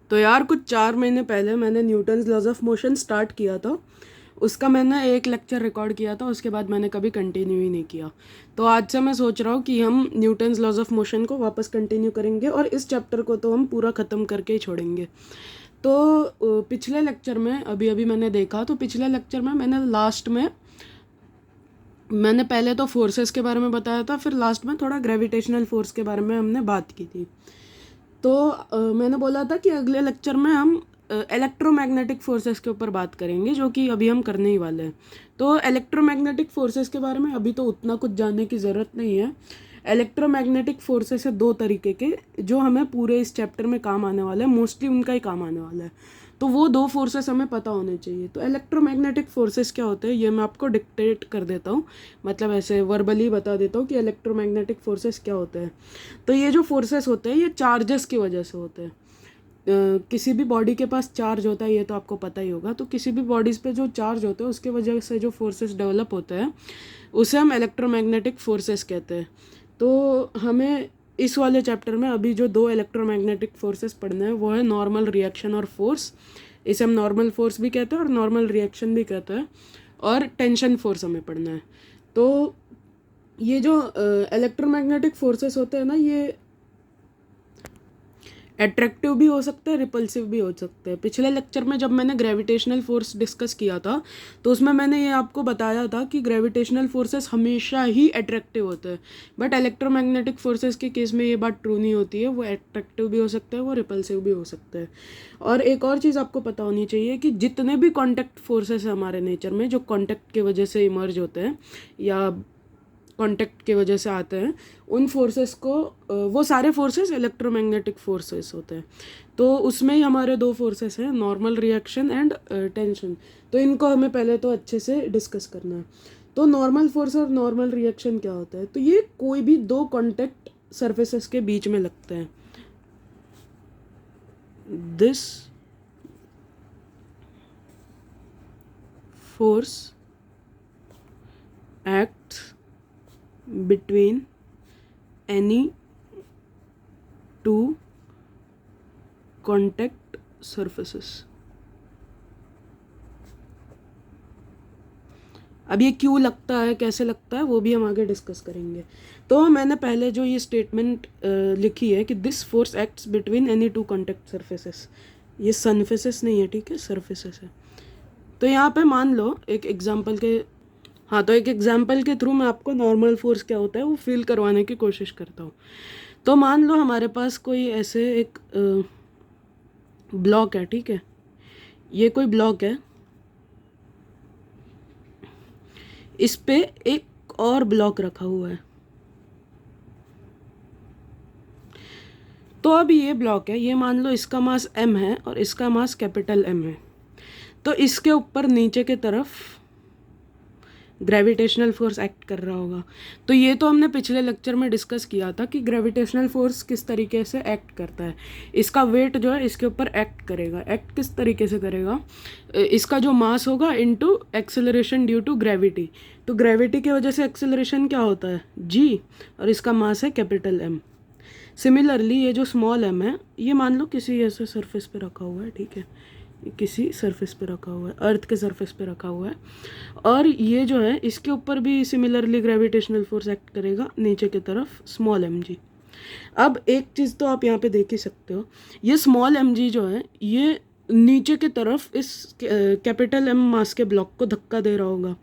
तो यार कुछ 4 महीने पहले मैंने Newton's laws of motion start किया था। उसका मैंने एक लेक्चर रिकॉर्ड किया था, उसके बाद मैंने कभी कंटिन्यू ही नहीं किया। तो आज से मैं सोच रहा हूँ कि हम न्यूटन्स लॉज ऑफ मोशन को वापस कंटिन्यू करेंगे और इस चैप्टर को तो हम पूरा ख़त्म करके ही छोड़ेंगे। तो पिछले लेक्चर में अभी अभी मैंने देखा, तो पिछले लेक्चर में मैंने लास्ट में मैंने पहले तो फोर्सेस के बारे में बताया था, फिर लास्ट में थोड़ा ग्रेविटेशनल फोर्स के बारे में हमने बात की थी। तो मैंने बोला था कि अगले लेक्चर में हम इलेक्ट्रोमैग्नेटिक फोर्सेस के ऊपर बात करेंगे, जो कि अभी हम करने ही वाले हैं। तो इलेक्ट्रोमैग्नेटिक फोर्सेस के बारे में अभी तो उतना कुछ जानने की ज़रूरत नहीं है। इलेक्ट्रोमैग्नेटिक फोर्सेस है दो तरीके के, जो हमें पूरे इस चैप्टर में काम आने वाला है, मोस्टली उनका ही काम आने वाला है। तो वो दो फोर्सेस हमें पता होने चाहिए। तो इलेक्ट्रोमैग्नेटिक फोर्सेस क्या होते हैं ये मैं आपको डिक्टेट कर देता हूँ, मतलब ऐसे वर्बली बता देता हूँ कि इलेक्ट्रोमैग्नेटिक फोर्सेस क्या होते हैं। तो ये जो फोर्सेस होते हैं ये चार्जेस की वजह से होते हैं। किसी भी बॉडी के पास चार्ज होता है, ये तो आपको पता ही होगा। तो किसी भी बॉडीज़ पे जो चार्ज होते हैं उसके वजह से जो फोर्सेस डेवलप होते हैं उसे हम इलेक्ट्रोमैग्नेटिक फोर्सेस कहते हैं। तो हमें इस वाले चैप्टर में अभी जो दो इलेक्ट्रोमैग्नेटिक फोर्सेस पढ़ने हैं वो है नॉर्मल रिएक्शन और फोर्स। इसे हम नॉर्मल फोर्स भी कहते हैं और नॉर्मल रिएक्शन भी कहते हैं। और टेंशन फोर्स हमें पढ़ना है। तो ये जो इलेक्ट्रोमैग्नेटिक फोर्सेस होते हैं ना, ये अट्रैक्टिव भी हो सकते हैं, रिपल्सिव भी हो सकते हैं। पिछले लेक्चर में जब मैंने ग्रेविटेशनल फोर्स डिस्कस किया था तो उसमें मैंने ये आपको बताया था कि ग्रेविटेशनल फोर्सेस हमेशा ही अट्रैक्टिव होते हैं, बट इलेक्ट्रोमैग्नेटिक फोर्सेस के केस में ये बात ट्रू नहीं होती है। वो अट्रैक्टिव भी हो सकते हैं, वो रिपल्सिव भी हो सकते हैं। और एक और चीज़ आपको पता होनी चाहिए कि जितने भी कॉन्टैक्ट फोर्सेस हैं हमारे नेचर में, जो कॉन्टैक्ट की वजह से इमर्ज होते हैं या कांटेक्ट की वजह से आते हैं, उन फोर्सेस को वो सारे फोर्सेस इलेक्ट्रोमैग्नेटिक फोर्सेस होते हैं। तो उसमें ही हमारे दो फोर्सेस हैं, नॉर्मल रिएक्शन एंड टेंशन। तो इनको हमें पहले तो अच्छे से डिस्कस करना है। तो नॉर्मल फोर्स और नॉर्मल रिएक्शन क्या होता है? तो ये कोई भी दो कॉन्टेक्ट सरफेसेस के बीच में लगते हैं। This force acts between any two contact surfaces। अब ये क्यों लगता है, कैसे लगता है, वो भी हम आगे डिस्कस करेंगे। तो मैंने पहले जो ये स्टेटमेंट लिखी है कि this force acts between any two contact surfaces, ये सरफेसेस नहीं है, ठीक है, सरफेसेस है। तो यहाँ पे मान लो एक एग्जांपल के तो एक एग्जांपल के थ्रू मैं आपको नॉर्मल फोर्स क्या होता है वो फील करवाने की कोशिश करता हूँ। तो मान लो हमारे पास कोई ऐसे एक ब्लॉक है, ठीक है, ये कोई ब्लॉक है, इस पे एक और ब्लॉक रखा हुआ है। तो अब ये ब्लॉक है, ये मान लो इसका मास m है और इसका मास कैपिटल M है। तो इसके ऊपर नीचे के तरफ ग्रेविटेशनल फोर्स एक्ट कर रहा होगा। तो ये तो हमने पिछले लेक्चर में डिस्कस किया था कि ग्रेविटेशनल फोर्स किस तरीके से एक्ट करता है। इसका वेट जो है इसके ऊपर एक्ट करेगा। एक्ट किस तरीके से करेगा? इसका जो मास होगा into acceleration due to gravity. तो ग्रेविटी की वजह से एक्सेलरेशन क्या होता है? g, और इसका मास है कैपिटल M। सिमिलरली ये जो स्मॉल m है, ये मान लो किसी ऐसे सरफेस पे रखा हुआ है, ठीक है, किसी सरफेस पे रखा हुआ है, अर्थ के सरफेस पे रखा हुआ है, और ये जो है इसके ऊपर भी सिमिलरली ग्रेविटेशनल फोर्स एक्ट करेगा नीचे की तरफ, स्मॉल mg। अब एक चीज़ तो आप यहाँ पे देख ही सकते हो, ये स्मॉल mg जो है ये नीचे की तरफ इस कैपिटल M मास के ब्लॉक को धक्का दे रहा होगा।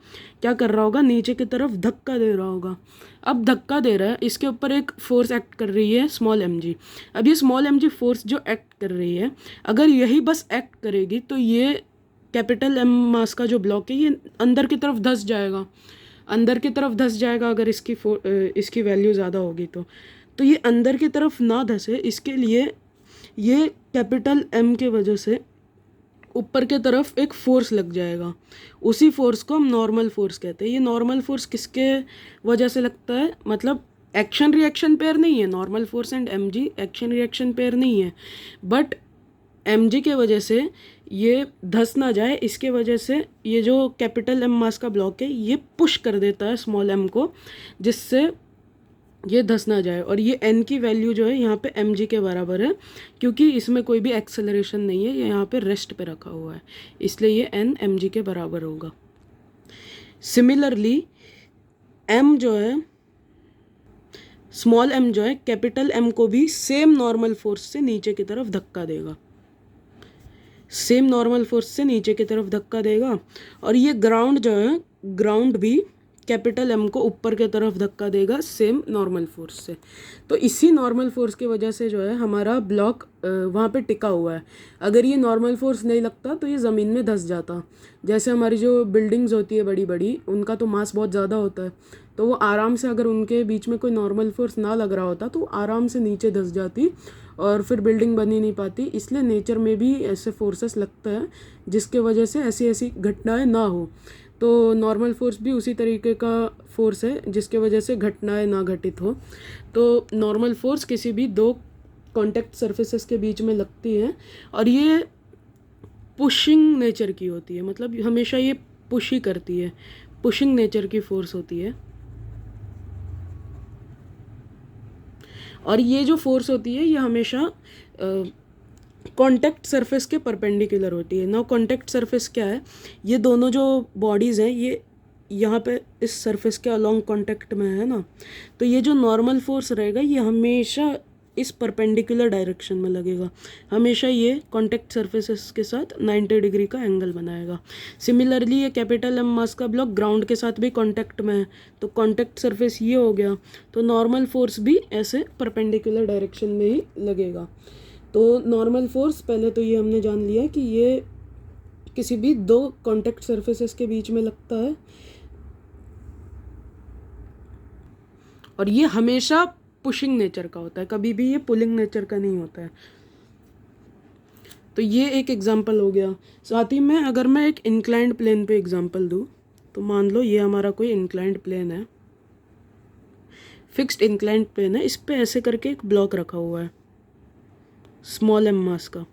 क्या कर रहा होगा? नीचे की तरफ धक्का दे रहा होगा। अब धक्का दे रहा है, इसके ऊपर एक फोर्स एक्ट कर रही है स्मॉल mg। अब ये स्मॉल mg फोर्स जो एक्ट कर रही है, अगर यही बस एक्ट करेगी तो ये कैपिटल M मास का जो ब्लॉक है ये अंदर की तरफ धंस जाएगा। अंदर की तरफ धंस जाएगा अगर इसकी वैल्यू ज़्यादा होगी तो ये अंदर की तरफ ना धंसे, इसके लिए ये कैपिटल M के वजह से ऊपर के तरफ एक फोर्स लग जाएगा। उसी फोर्स को हम नॉर्मल फोर्स कहते हैं। ये नॉर्मल फोर्स किसके वजह से लगता है? मतलब एक्शन रिएक्शन पेयर नहीं है, normal force and mg action reaction pair नहीं है, बट mg के वजह से ये धंस ना जाए, इसके वजह से ये जो कैपिटल M मास का ब्लॉक है ये पुश कर देता है स्मॉल m को, जिससे ये धंस ना जाए, और ये n की वैल्यू जो है यहाँ पे mg के बराबर है, क्योंकि इसमें कोई भी एक्सेलरेशन नहीं है, ये यहाँ पे रेस्ट पे रखा हुआ है, इसलिए ये n mg के बराबर होगा। सिमिलरली m जो है, स्मॉल m जो है, कैपिटल M को भी सेम नॉर्मल फोर्स से नीचे की तरफ धक्का देगा, सेम नॉर्मल फोर्स से नीचे की तरफ धक्का देगा। और ये ग्राउंड जो है, ग्राउंड भी कैपिटल M को ऊपर की तरफ धक्का देगा सेम नॉर्मल फोर्स से। तो इसी नॉर्मल फोर्स की वजह से जो है हमारा ब्लॉक वहाँ पे टिका हुआ है। अगर ये नॉर्मल फोर्स नहीं लगता तो ये ज़मीन में धंस जाता। जैसे हमारी जो बिल्डिंग्स होती है बड़ी बड़ी, उनका तो मास बहुत ज़्यादा होता है, तो वो आराम से, अगर उनके बीच में कोई नॉर्मल फोर्स ना लग रहा होता तो आराम से नीचे धंस जाती और फिर बिल्डिंग बन ही नहीं पाती। इसलिए नेचर में भी ऐसे फोर्सेस लगते हैं जिसके वजह से ऐसी ऐसी घटनाएं ना हो। तो नॉर्मल फोर्स भी उसी तरीके का फोर्स है जिसके वजह से घटनाएं ना घटित हो। तो नॉर्मल फोर्स किसी भी दो कॉन्टैक्ट सरफेसेस के बीच में लगती है, और ये पुशिंग नेचर की होती है, मतलब हमेशा ये पुश ही करती है, पुशिंग नेचर की फोर्स होती है। और ये जो फोर्स होती है ये हमेशा कॉन्टैक्ट सरफेस के परपेंडिकुलर होती है। नाउ कॉन्टैक्ट सरफेस क्या है, ये दोनों जो बॉडीज़ हैं ये यहाँ पे इस सरफेस के अलोंग कॉन्टैक्ट में है ना, तो ये जो नॉर्मल फोर्स रहेगा ये हमेशा इस परपेंडिकुलर डायरेक्शन में लगेगा, हमेशा ये कॉन्टैक्ट सरफेसेस के साथ 90 डिग्री का एंगल बनाएगा। सिमिलरली ये कैपिटल M मास का ब्लॉक ग्राउंड के साथ भी कॉन्टैक्ट में है, तो कॉन्टैक्ट सरफेस ये हो गया, तो नॉर्मल फोर्स भी ऐसे परपेंडिकुलर डायरेक्शन में ही लगेगा। तो नॉर्मल फोर्स, पहले तो ये हमने जान लिया कि ये किसी भी दो कॉन्टैक्ट सरफेसेस के बीच में लगता है, और ये हमेशा पुशिंग नेचर का होता है, कभी भी ये पुलिंग नेचर का नहीं होता है। तो ये एक एग्जांपल हो गया। साथ ही में अगर मैं एक इंक्लाइंड प्लेन पे एग्जांपल दूँ, तो मान लो ये हमारा कोई इंक्लाइंड प्लेन है, फिक्स्ड इंक्लाइंड प्लेन है, इस पे ऐसे करके एक ब्लॉक रखा हुआ है स्मॉल m मास का।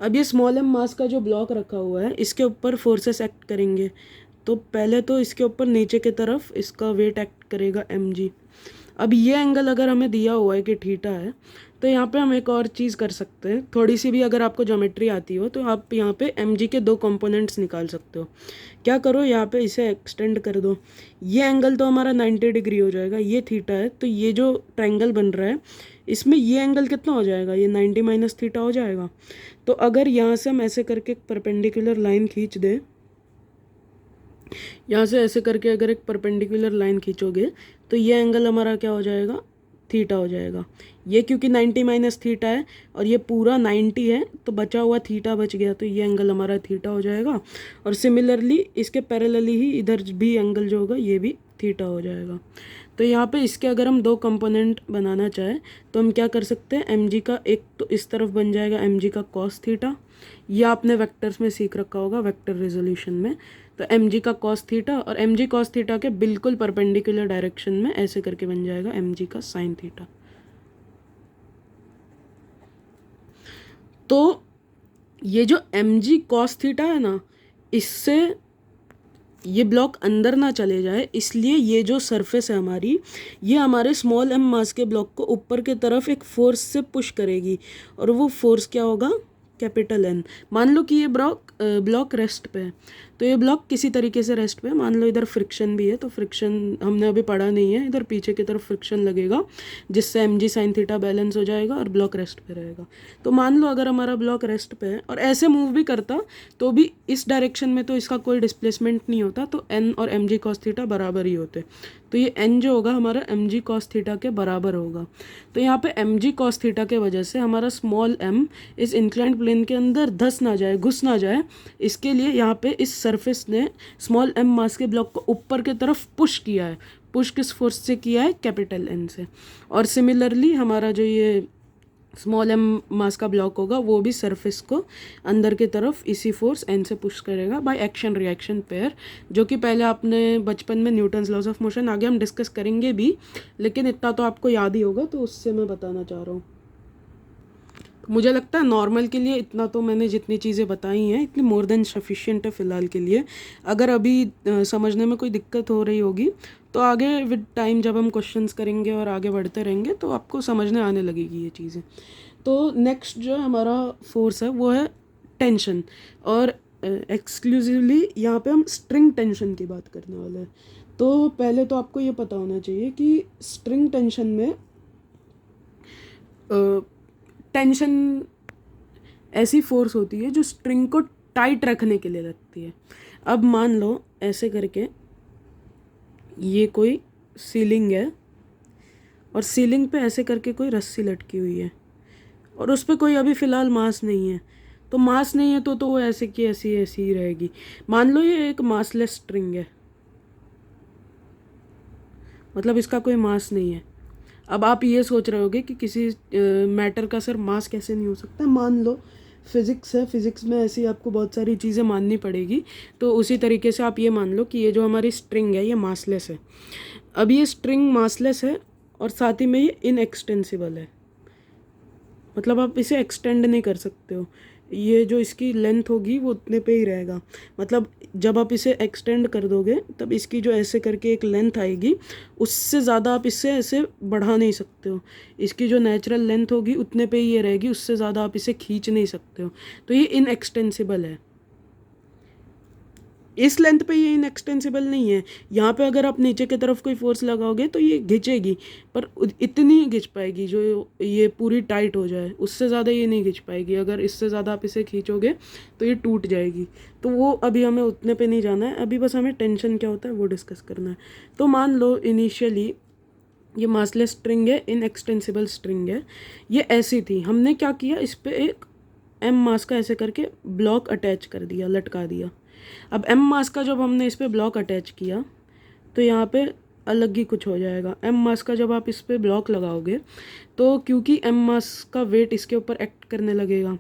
अब ये स्मॉल m मास का जो ब्लॉक रखा हुआ है इसके ऊपर फोर्सेस एक्ट करेंगे। तो पहले तो इसके ऊपर नीचे की तरफ इसका वेट एक्ट करेगा mg। अब ये एंगल अगर हमें दिया हुआ है कि थीटा है, तो यहाँ पे हम एक और चीज़ कर सकते हैं, थोड़ी सी भी अगर आपको ज्योमेट्री आती हो तो आप यहाँ पे mg के दो कंपोनेंट्स निकाल सकते हो। क्या करो, यहाँ पे इसे एक्सटेंड कर दो, ये एंगल तो हमारा 90 डिग्री हो जाएगा, ये थीटा है, तो ये जो ट्रायंगल बन रहा है इसमें ये एंगल कितना हो जाएगा, ये 90 माइनस थीटा हो जाएगा। तो अगर यहाँ से हम ऐसे करके एक परपेंडिकुलर लाइन खींच दें, यहाँ से ऐसे करके अगर एक परपेंडिकुलर लाइन खींचोगे तो ये एंगल हमारा क्या हो जाएगा, थीटा हो जाएगा। ये क्योंकि 90 माइनस थीटा है और ये पूरा 90 है, तो बचा हुआ थीटा बच गया, तो ये एंगल हमारा थीटा हो जाएगा। और सिमिलरली इसके पैरेलली ही इधर भी एंगल जो होगा ये भी थीटा हो जाएगा। तो यहाँ पे इसके अगर हम दो कंपोनेंट बनाना चाहें तो हम क्या कर सकते हैं, mg का एक तो इस तरफ बन जाएगा mg का cos थीटा, ये आपने वेक्टर्स में सीख रखा होगा वेक्टर रेजोल्यूशन में। तो mg का cos थीटा और mg cos थीटा के बिल्कुल परपेंडिकुलर डायरेक्शन में ऐसे करके बन जाएगा mg का sin थीटा। तो ये जो mg cos थीटा है ना, इससे ये ब्लॉक अंदर ना चले जाए, इसलिए ये जो सरफेस है हमारी, ये हमारे स्मॉल m मास के ब्लॉक को ऊपर की तरफ एक फोर्स से पुश करेगी, और वो फोर्स क्या होगा, कैपिटल N। मान लो कि ये ब्लॉक रेस्ट पे है, तो ये ब्लॉक किसी तरीके से रेस्ट पे है, मान लो इधर फ्रिक्शन भी है, तो फ्रिक्शन हमने अभी पढ़ा नहीं है, इधर पीछे की तरफ फ्रिक्शन लगेगा जिससे mg sin थीटा बैलेंस हो जाएगा और ब्लॉक रेस्ट पे रहेगा। तो मान लो अगर हमारा ब्लॉक रेस्ट पे है और ऐसे मूव भी करता तो भी इस डायरेक्शन में तो इसका कोई डिस्प्लेसमेंट नहीं होता, तो n और mg cos थीटा बराबर ही होते, तो ये n जो होगा हमारा mg cos थीटा के बराबर होगा। तो यहाँ पे mg cos थीटा के वजह से हमारा स्मॉल m इस इंक्लाइंड प्लेन के अंदर धंस ना जाए, घुस ना जाए, इसके लिए यहाँ पे इस सरफेस ने स्मॉल m मास के ब्लॉक को ऊपर की तरफ पुश किया है। पुश किस फोर्स से किया है, कैपिटल N से। और सिमिलरली हमारा जो ये स्मॉल m मास का ब्लॉक होगा वो भी सरफेस को अंदर की तरफ इसी फोर्स n से पुश करेगा बाय एक्शन रिएक्शन पेयर, जो कि पहले आपने बचपन में न्यूटन्स लॉज ऑफ मोशन, आगे हम डिस्कस करेंगे भी, लेकिन इतना तो आपको याद ही होगा, तो उससे मैं बताना चाह रहा हूँ। मुझे लगता है नॉर्मल के लिए इतना तो मैंने जितनी चीज़ें बताई हैं इतनी मोर देन सफिशिएंट है फ़िलहाल के लिए। अगर अभी समझने में कोई दिक्कत हो रही होगी तो आगे विद टाइम जब हम क्वेश्चंस करेंगे और आगे बढ़ते रहेंगे तो आपको समझने आने लगेगी ये चीज़ें। तो नेक्स्ट जो हमारा फोर्स है वो है टेंशन, और एक्सक्लूसिवली यहाँ पे हम स्ट्रिंग टेंशन की बात करने वाले हैं। तो पहले तो आपको ये पता होना चाहिए कि स्ट्रिंग टेंशन में टेंशन ऐसी फोर्स होती है जो स्ट्रिंग को टाइट रखने के लिए लगती है। अब मान लो ऐसे करके ये कोई सीलिंग है और सीलिंग पे ऐसे करके कोई रस्सी लटकी हुई है और उस पर कोई अभी फ़िलहाल मास नहीं है। तो मास नहीं है तो वो ऐसे की ऐसी ऐसी ही रहेगी। मान लो ये एक मासलेस स्ट्रिंग है, मतलब इसका कोई मास नहीं है। अब आप ये सोच रहे होगे कि किसी मैटर का सर मास कैसे नहीं हो सकता। मान लो फिज़िक्स है, फिज़िक्स में ऐसी आपको बहुत सारी चीज़ें माननी पड़ेगी। तो उसी तरीके से आप ये मान लो कि ये जो हमारी स्ट्रिंग है ये मासलेस है। अब ये स्ट्रिंग मासलेस है और साथ ही में ये इनएक्सटेंसिबल है, मतलब आप इसे एक्सटेंड नहीं कर सकते हो। ये जो इसकी लेंथ होगी वो उतने पे ही रहेगा। मतलब जब आप इसे एक्सटेंड कर दोगे तब इसकी जो ऐसे करके एक लेंथ आएगी उससे ज़्यादा आप इससे ऐसे बढ़ा नहीं सकते हो। इसकी जो नेचुरल लेंथ होगी उतने पे ही ये रहेगी, उससे ज़्यादा आप इसे खींच नहीं सकते हो। तो ये इनएक्सटेंसिबल है। इस लेंथ पे ये इनएक्सटेंसिबल नहीं है। यहाँ पे अगर आप नीचे की तरफ कोई फोर्स लगाओगे तो ये घिंचेगी, पर इतनी घिंच पाएगी जो ये पूरी टाइट हो जाए। उससे ज़्यादा ये नहीं घिंच पाएगी। अगर इससे ज़्यादा आप इसे खींचोगे तो ये टूट जाएगी। तो वो अभी हमें उतने पे नहीं जाना है, अभी बस हमें टेंशन क्या होता है वो डिस्कस करना है। तो मान लो इनिशियली ये मासलेस स्ट्रिंग है, इनएक्सटेंसिबल स्ट्रिंग है, ये ऐसी थी। हमने क्या किया, इस पर एक एम मास का ऐसे करके ब्लॉक अटैच कर दिया, लटका दिया। अब एम मास का जब हमने इस पर ब्लॉक अटैच किया तो यहाँ पे अलग ही कुछ हो जाएगा। एम मास का जब आप इस पर ब्लॉक लगाओगे तो क्योंकि एम मास का वेट इसके ऊपर एक्ट करने लगेगा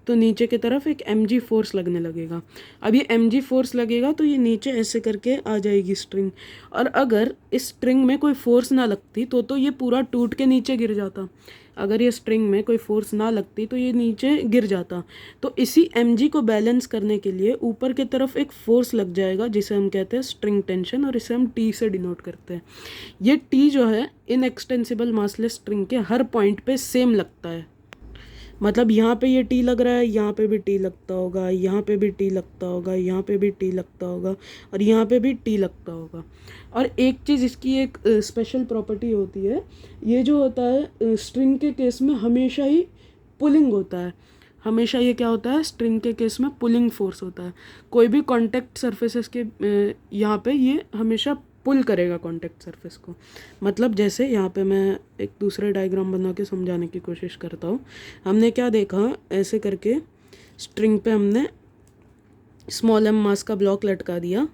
तो नीचे की तरफ एक mg फोर्स लगने लगेगा। अब ये mg फोर्स लगेगा तो ये नीचे ऐसे करके आ जाएगी स्ट्रिंग। और अगर इस स्ट्रिंग में कोई फोर्स ना लगती तो ये पूरा टूट के नीचे गिर जाता। अगर ये स्ट्रिंग में कोई फोर्स ना लगती तो ये नीचे गिर जाता। तो इसी mg को बैलेंस करने के लिए ऊपर की तरफ एक फोर्स लग जाएगा जिसे हम कहते हैं स्ट्रिंग टेंशन, और इसे हम T से डिनोट करते हैं। ये T जो है इनएक्सटेंसिबल मासलेस स्ट्रिंग के हर पॉइंट पे सेम लगता है। मतलब यहाँ पे ये टी लग रहा है, यहाँ पे भी टी लगता होगा, यहाँ पे भी टी लगता होगा, यहाँ पे भी टी लगता होगा, और यहाँ पे भी टी लगता होगा। और एक चीज़ इसकी एक स्पेशल प्रॉपर्टी होती है, ये जो होता है स्ट्रिंग के केस में हमेशा ही पुलिंग होता है। हमेशा ये क्या होता है, स्ट्रिंग के केस में पुलिंग फोर्स होता है। कोई भी कॉन्टैक्ट सरफेसेस के यहाँ पे ये हमेशा पुल करेगा कॉन्टैक्ट सरफेस को। मतलब जैसे यहाँ पे मैं एक दूसरे डायग्राम बना के समझाने की कोशिश करता हूँ। हमने क्या देखा, ऐसे करके स्ट्रिंग पे हमने स्मॉल एम मास का ब्लॉक लटका दिया,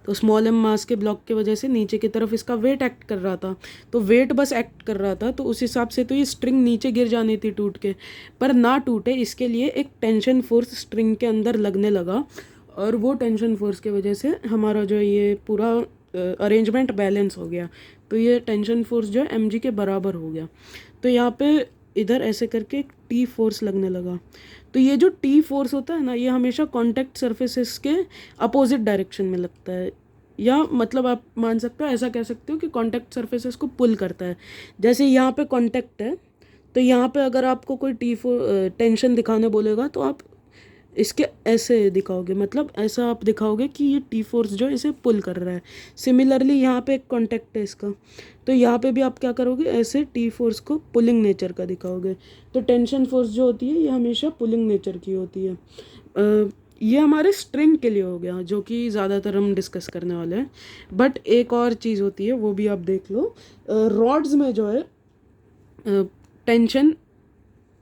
तो स्मॉल एम मास के ब्लॉक की वजह से नीचे की तरफ इसका वेट एक्ट कर रहा था। तो वेट बस एक्ट कर रहा था, तो उस हिसाब से तो ये स्ट्रिंग नीचे गिर जानी थी टूट के, पर ना टूटे इसके लिए एक टेंशन फोर्स स्ट्रिंग के अंदर लगने लगा। और वो टेंशन फोर्स की वजह से हमारा जो ये पूरा अरेंजमेंट बैलेंस हो गया। तो ये टेंशन फोर्स जो है mg के बराबर हो गया। तो यहाँ पे इधर ऐसे करके एक टी फोर्स लगने लगा। तो ये जो टी फोर्स होता है ना, ये हमेशा कॉन्टैक्ट सरफेसेस के अपोजिट डायरेक्शन में लगता है, या मतलब आप मान सकते हो, ऐसा कह सकते हो कि कॉन्टैक्ट सरफेसेस को पुल करता है। जैसे यहाँ पे कॉन्टैक्ट है तो यहाँ पे अगर आपको कोई टेंशन दिखाने बोलेगा तो आप इसके ऐसे दिखाओगे, मतलब ऐसा आप दिखाओगे कि ये टी फोर्स जो इसे पुल कर रहा है। सिमिलरली यहाँ पे एक कॉन्टैक्ट है इसका, तो यहाँ पे भी आप क्या करोगे, ऐसे टी फोर्स को पुलिंग नेचर का दिखाओगे। तो टेंशन फोर्स जो होती है ये हमेशा पुलिंग नेचर की होती है। ये हमारे स्ट्रिंग के लिए हो गया जो कि ज़्यादातर हम डिस्कस करने वाले हैं। बट एक और चीज़ होती है वो भी आप देख लो। रॉड्स में जो है टेंशन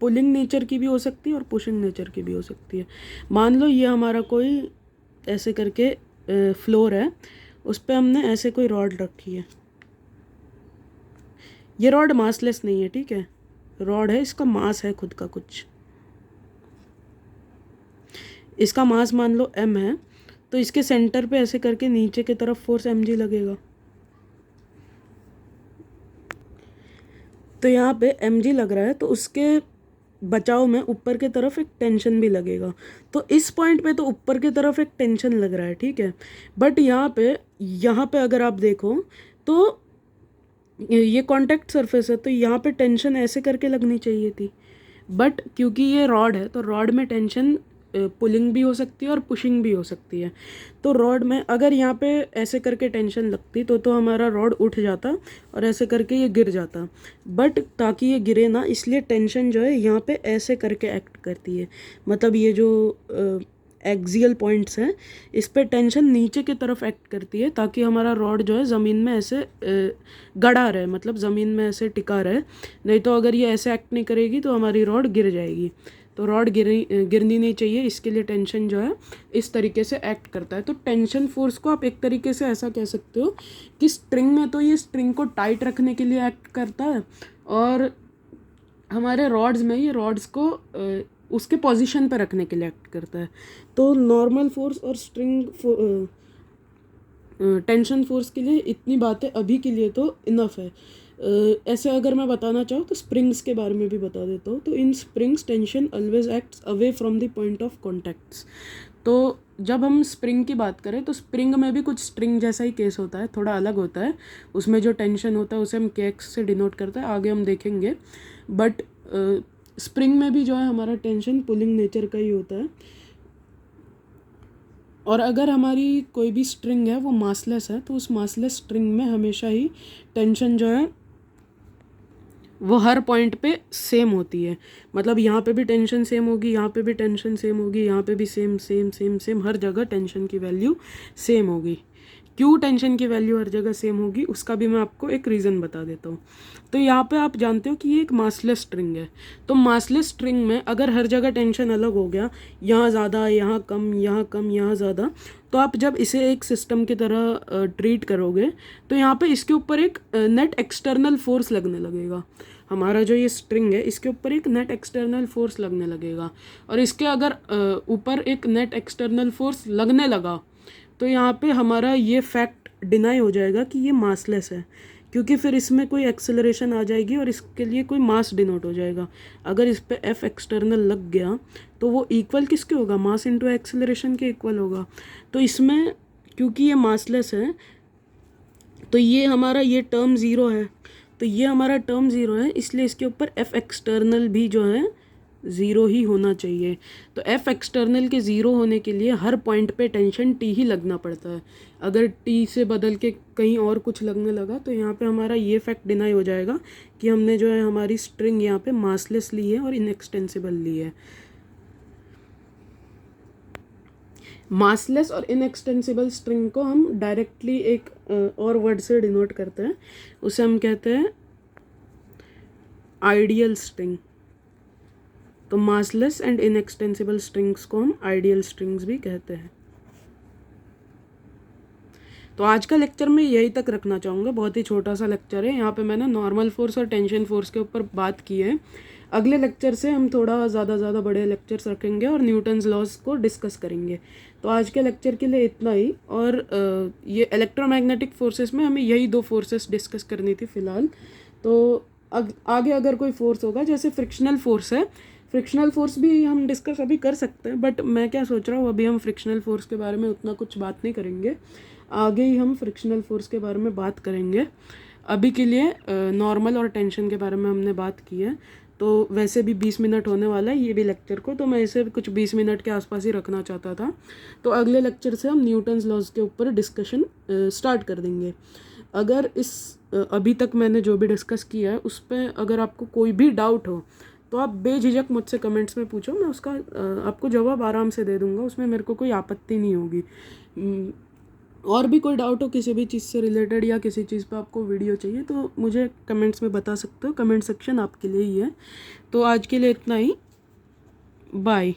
पुलिंग नेचर की भी हो सकती है और पुशिंग नेचर की भी हो सकती है। मान लो ये हमारा कोई ऐसे करके फ्लोर है, उस पर हमने ऐसे कोई रॉड रखी है। ये रॉड मासलेस नहीं है, ठीक है, रॉड है, इसका मास है खुद का कुछ। इसका मास मान लो m है, तो इसके सेंटर पे ऐसे करके नीचे की तरफ फोर्स mg लगेगा। तो यहाँ पे mg लग रहा है, तो उसके बचाव में ऊपर के तरफ एक टेंशन भी लगेगा। तो इस पॉइंट पे तो ऊपर के तरफ एक टेंशन लग रहा है, ठीक है। बट यहाँ पे अगर आप देखो तो ये कॉन्टैक्ट सरफेस है, तो यहाँ पे टेंशन ऐसे करके लगनी चाहिए थी। बट क्योंकि ये रॉड है तो रॉड में टेंशन पुलिंग भी हो सकती है और पुशिंग भी हो सकती है। तो रॉड में अगर यहाँ पे ऐसे करके टेंशन लगती तो हमारा रॉड उठ जाता और ऐसे करके ये गिर जाता। बट ताकि ये गिरे ना, इसलिए टेंशन जो है यहाँ पे ऐसे करके एक्ट करती है। मतलब ये जो एक्सियल पॉइंट्स हैं इस पे टेंशन नीचे की तरफ एक्ट करती है, ताकि हमारा रॉड जो है ज़मीन में ऐसे गड़ा रहे, मतलब ज़मीन में ऐसे टिका रहे। नहीं तो अगर ये ऐसे एक्ट नहीं करेगी तो हमारी रॉड गिर जाएगी। तो रॉड गिरनी नहीं चाहिए, इसके लिए टेंशन जो है इस तरीके से एक्ट करता है। तो टेंशन फोर्स को आप एक तरीके से ऐसा कह सकते हो कि स्ट्रिंग में तो ये स्ट्रिंग को टाइट रखने के लिए एक्ट करता है, और हमारे रॉड्स में ये रॉड्स को उसके पोजीशन पर रखने के लिए एक्ट करता है। तो नॉर्मल फोर्स और स्ट्रिंग टेंशन फोर्स के लिए इतनी बातें अभी के लिए तो इनफ है। ऐसे अगर मैं बताना चाहूँ तो स्प्रिंग्स के बारे में भी बता देता हूँ। तो in springs tension always acts away from the point of contacts. तो जब हम स्प्रिंग की बात करें तो स्प्रिंग में भी कुछ स्ट्रिंग जैसा ही केस होता है, थोड़ा अलग होता है। उसमें जो टेंशन होता है उसे हम केक्स से डिनोट करते हैं, आगे हम देखेंगे। बट स्प्रिंग में भी जो है हमारा टेंशन पुलिंग नेचर का ही होता है। और अगर हमारी कोई भी स्ट्रिंग है वो मासलेस है तो उस मासलेस स्ट्रिंग में हमेशा ही टेंशन जो है वो हर पॉइंट पे सेम होती है। मतलब यहाँ पे भी टेंशन सेम होगी, यहाँ पे भी टेंशन सेम होगी, यहाँ पे भी सेम सेम सेम सेम, हर जगह टेंशन की वैल्यू सेम होगी। क्यों टेंशन की वैल्यू हर जगह सेम होगी उसका भी मैं आपको एक रीज़न बता देता हूँ। तो यहाँ पे आप जानते हो कि ये एक मासलेस स्ट्रिंग है। तो मासलेस स्ट्रिंग में अगर हर जगह टेंशन अलग हो गया, यहाँ ज़्यादा, यहाँ कम, यहाँ कम, यहाँ ज़्यादा, तो आप जब इसे एक सिस्टम की तरह ट्रीट करोगे तो यहाँ पे इसके ऊपर एक नेट एक्सटर्नल फोर्स लगने लगेगा। हमारा जो ये स्ट्रिंग है इसके ऊपर एक नेट एक्सटर्नल फोर्स लगने लगेगा, और इसके अगर ऊपर एक नेट एक्सटर्नल फोर्स लगने लगा तो यहाँ पे हमारा ये फैक्ट डिनाई हो जाएगा कि ये मासलेस है, क्योंकि फिर इसमें कोई एक्सेलरेशन आ जाएगी और इसके लिए कोई मास डिनोट हो जाएगा। अगर इस पे एफ एक्सटर्नल लग गया तो वो इक्वल किसके होगा, मास इनटू एक्सेलरेशन के इक्वल होगा। तो इसमें क्योंकि ये मासलेस है तो ये हमारा ये टर्म ज़ीरो है, तो ये हमारा टर्म ज़ीरो है, इसलिए इसके ऊपर एफ एक्सटर्नल भी जो है ज़ीरो ही होना चाहिए। तो एफ एक्सटर्नल के ज़ीरो होने के लिए हर पॉइंट पे टेंशन टी ही लगना पड़ता है। अगर टी से बदल के कहीं और कुछ लगने लगा तो यहाँ पे हमारा ये फैक्ट डिनाई हो जाएगा कि हमने जो है हमारी स्ट्रिंग यहाँ पे मासलेस ली है और इनएक्सटेंसिबल ली है। मासलेस और इनएक्सटेंसिबल स्ट्रिंग को हम डायरेक्टली एक और वर्ड से डिनोट करते हैं, उसे हम कहते हैं आइडियल स्ट्रिंग। तो मासलेस एंड इनएक्सटेंसिबल स्ट्रिंग्स को हम आइडियल स्ट्रिंग्स भी कहते हैं। तो आज का लेक्चर मैं यही तक रखना चाहूँगा, बहुत ही छोटा सा लेक्चर है। यहाँ पे मैंने नॉर्मल फोर्स और टेंशन फोर्स के ऊपर बात की है। अगले लेक्चर से हम थोड़ा ज़्यादा बड़े लेक्चर्स रखेंगे और न्यूटन्स लॉज को डिस्कस करेंगे। तो आज के लेक्चर के लिए इतना ही। और ये इलेक्ट्रोमैग्नेटिक फोर्सेस में हमें यही दो फोर्सेस डिस्कस करनी थी फ़िलहाल। तो आगे अगर कोई फोर्स होगा, जैसे फ्रिक्शनल फोर्स है, फ्रिक्शनल फोर्स भी हम डिस्कस अभी कर सकते हैं, बट मैं क्या सोच रहा हूँ अभी हम फ्रिक्शनल फोर्स के बारे में उतना कुछ बात नहीं करेंगे, आगे ही हम फ्रिक्शनल फोर्स के बारे में बात करेंगे। अभी के लिए नॉर्मल और टेंशन के बारे में हमने बात की है। तो वैसे भी 20 मिनट होने वाला है ये भी लेक्चर को, तो मैं इसे कुछ 20 मिनट के आसपास ही रखना चाहता था। तो अगले लेक्चर से हम न्यूटन्स लॉज के ऊपर डिस्कशन स्टार्ट कर देंगे। अगर इस अभी तक मैंने जो भी डिस्कस किया है उस पर अगर आपको कोई भी डाउट हो तो आप बेझिझक मुझसे कमेंट्स में पूछो, मैं उसका आपको जवाब आराम से दे दूँगा, उसमें मेरे को कोई आपत्ति नहीं होगी। और भी कोई डाउट हो किसी भी चीज़ से रिलेटेड या किसी चीज़ पे आपको वीडियो चाहिए तो मुझे कमेंट्स में बता सकते हो, कमेंट सेक्शन आपके लिए ही है। तो आज के लिए इतना ही, बाय।